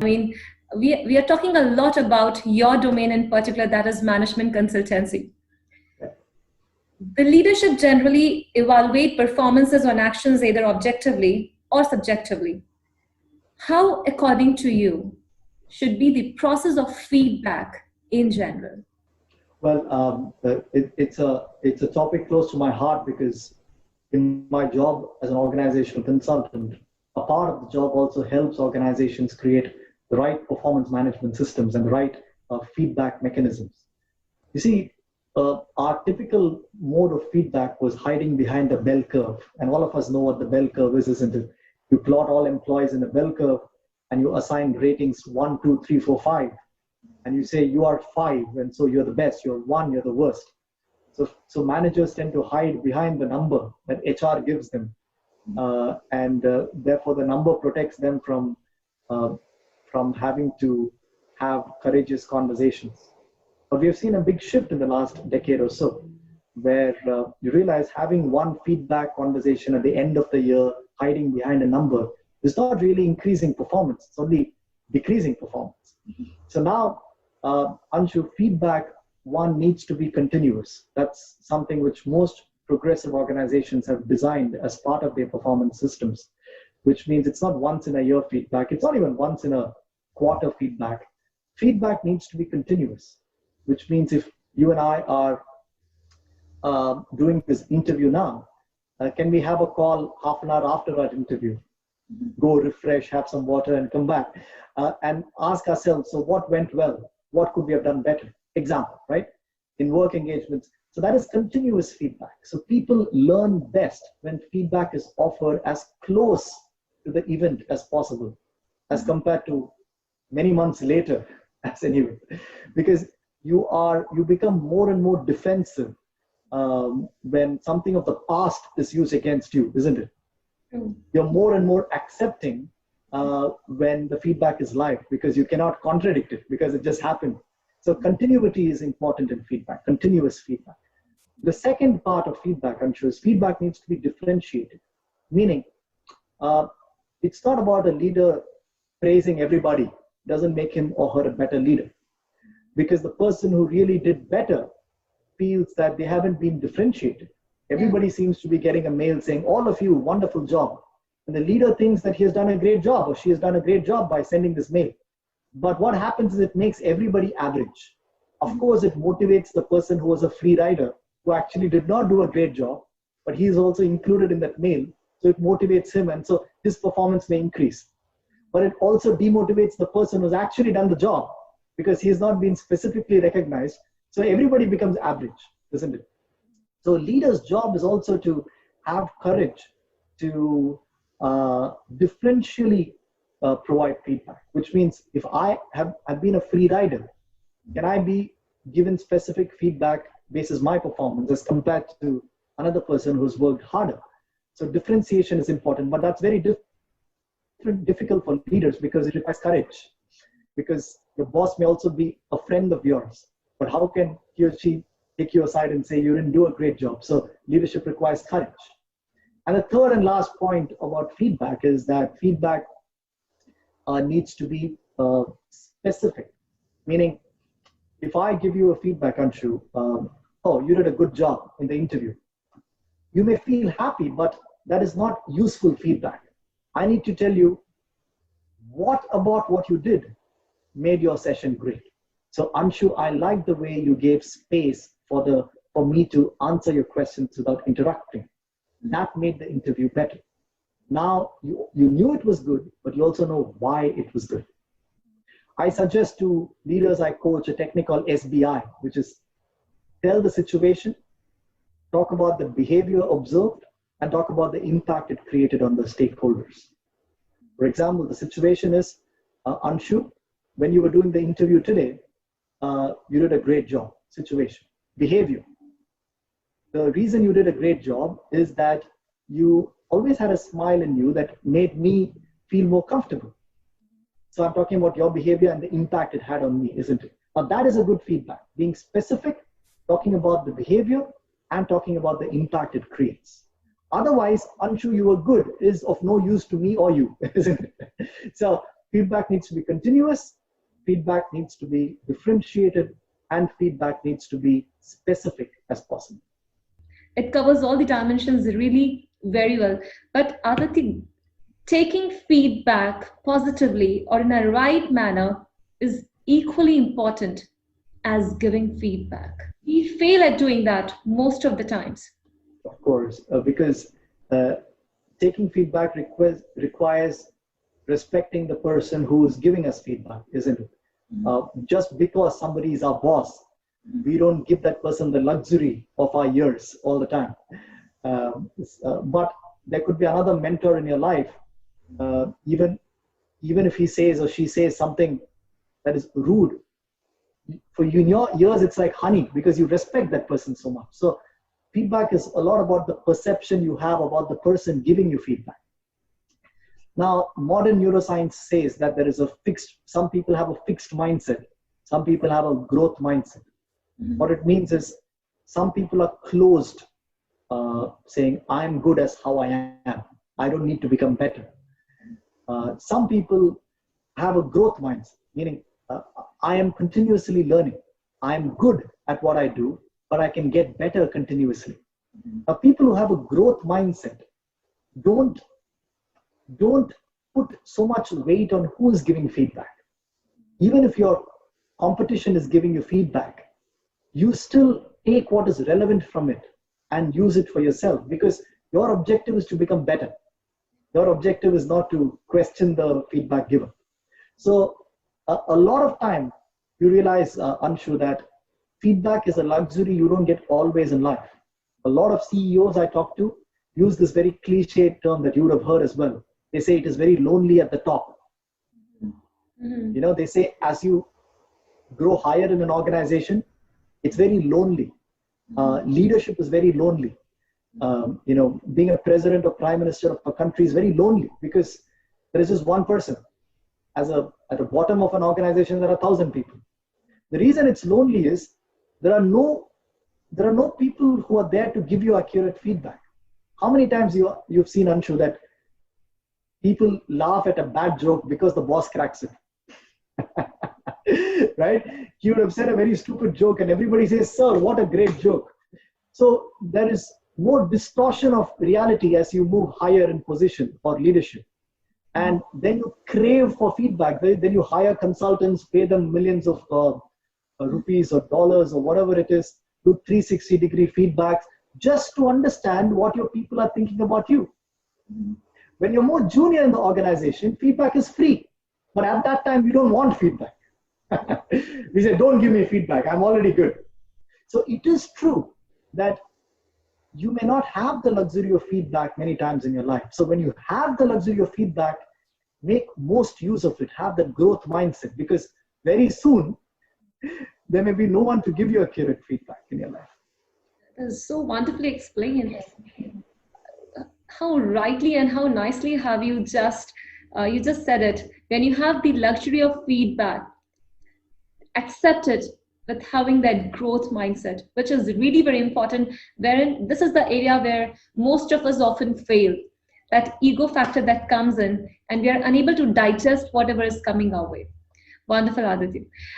I mean, we are talking a lot about your domain in particular, that is management consultancy. The leadership generally evaluate performances on actions either objectively or subjectively. How, according to you, should be the process of feedback in general? Well, it's a topic close to my heart because in my job as an organizational consultant, a part of the job also helps organizations create the right performance management systems and the right feedback mechanisms. You see, our typical mode of feedback was hiding behind the bell curve. And all of us know what the bell curve is, isn't it? You plot all employees in a bell curve and you assign ratings 1, 2, 3, 4, 5. And you say you are 5, and so you're the best. You're 1, you're the worst. So managers tend to hide behind the number that HR gives them. And therefore the number protects them from having to have courageous conversations. But we have seen a big shift in the last decade or so, where you realize having one feedback conversation at the end of the year, hiding behind a number, is not really increasing performance, it's only decreasing performance. So now, Anshu, feedback, one, needs to be continuous. That's something which most progressive organizations have designed as part of their performance systems, which means it's not once in a year feedback, it's not even once in a quarter feedback. Feedback needs to be continuous, which means if you and I are doing this interview now, can we have a call half an hour after our interview? Go refresh, have some water and come back and ask ourselves, so what went well? What could we have done better? Example, right? In work engagements. So that is continuous feedback. So people learn best when feedback is offered as close to the event as possible, as compared to many months later as an event. Because you become more and more defensive when something of the past is used against you, isn't it? You're more and more accepting when the feedback is live, because you cannot contradict it, because it just happened. So continuity is important in feedback, continuous feedback. The second part of feedback, I'm sure, is feedback needs to be differentiated. Meaning, it's not about a leader praising everybody, doesn't make him or her a better leader. Because the person who really did better feels that they haven't been differentiated. Everybody seems to be getting a mail saying, all of you, wonderful job. And the leader thinks that he has done a great job or she has done a great job by sending this mail. But what happens is it makes everybody average. Of course, it motivates the person who was a free rider, who actually did not do a great job, but he is also included in that mail. So it motivates him, and so his performance may increase. But it also demotivates the person who's actually done the job, because he has not been specifically recognized. So everybody becomes average, isn't it? So a leader's job is also to have courage to differentially provide feedback, which means if I've been a free rider, can I be given specific feedback basis my performance as compared to another person who's worked harder? So differentiation is important, but that's very difficult for leaders because it requires courage. Because your boss may also be a friend of yours, but how can he or she take you aside and say you didn't do a great job? So leadership requires courage. And the third and last point about feedback is that feedback needs to be specific. Meaning, if I give you a feedback, Anshu, oh, you did a good job in the interview, you may feel happy, but that is not useful feedback. I need to tell you what about what you did made your session great. So Anshu, I like the way you gave space for me to answer your questions without interrupting. That made the interview better. Now you knew it was good, but you also know why it was good. I suggest to leaders I coach a technique called SBI, which is tell the situation, talk about the behavior observed, and talk about the impact it created on the stakeholders. For example, the situation is, Anshu, when you were doing the interview today, you did a great job. Situation. Behavior. The reason you did a great job is that you always had a smile in you that made me feel more comfortable. So I'm talking about your behavior and the impact it had on me, isn't it? Now that is a good feedback. Being specific, talking about the behavior and talking about the impact it creates. Otherwise, Anshu, you were good is of no use to me or you, isn't it? So Feedback needs to be continuous, feedback needs to be differentiated, and feedback needs to be specific as possible. It covers all the dimensions really very well. But Aditya, taking feedback positively or in a right manner is equally important as giving feedback. We fail at doing that most of the times. Of course, because uh, taking feedback requires respecting the person who is giving us feedback, isn't it? Just because somebody is our boss, we don't give that person the luxury of our ears all the time. But there could be another mentor in your life, even if he says or she says something that is rude, for you in your ears it's like honey because you respect that person so much. So feedback is a lot about the perception you have about the person giving you feedback. Now, modern neuroscience says that there is some people have a fixed mindset, some people have a growth mindset. What it means is some people are closed, saying, I'm good as how I am. I don't need to become better. Some people have a growth mindset, meaning I am continuously learning. I'm good at what I do, but I can get better continuously. Now, people who have a growth mindset don't put so much weight on who is giving feedback. Even if your competition is giving you feedback, you still take what is relevant from it and use it for yourself, because your objective is to become better. Your objective is not to question the feedback giver. So a lot of time you realize, Anshu, that feedback is a luxury you don't get always in life. A lot of CEOs I talk to use this very cliched term that you would have heard as well. They say it is very lonely at the top. They say as you grow higher in an organization, it's very lonely. Leadership is very lonely. Being a president or prime minister of a country is very lonely because there is just one person. At the bottom of an organization, there are 1,000 people. The reason it's lonely is there are no people who are there to give you accurate feedback. How many times you've seen, Anshu, that people laugh at a bad joke because the boss cracks it? Right? You would have said a very stupid joke and everybody says, sir, what a great joke. So there is more distortion of reality as you move higher in position or leadership. And then you crave for feedback. Then you hire consultants, pay them millions of rupees or dollars or whatever it is, do 360-degree feedbacks just to understand what your people are thinking about you. When you're more junior in the organization, feedback is free. But at that time, we don't want feedback. We say, don't give me feedback. I'm already good. So it is true that you may not have the luxury of feedback many times in your life. So when you have the luxury of feedback, make most use of it. Have that growth mindset, because very soon there may be no one to give you accurate feedback in your life. That is so wonderfully explained. How rightly and how nicely have you just said it. When you have the luxury of feedback, accept it with having that growth mindset, which is really very important, wherein this is the area where most of us often fail, that ego factor that comes in and we are unable to digest whatever is coming our way. Wonderful, Aditya.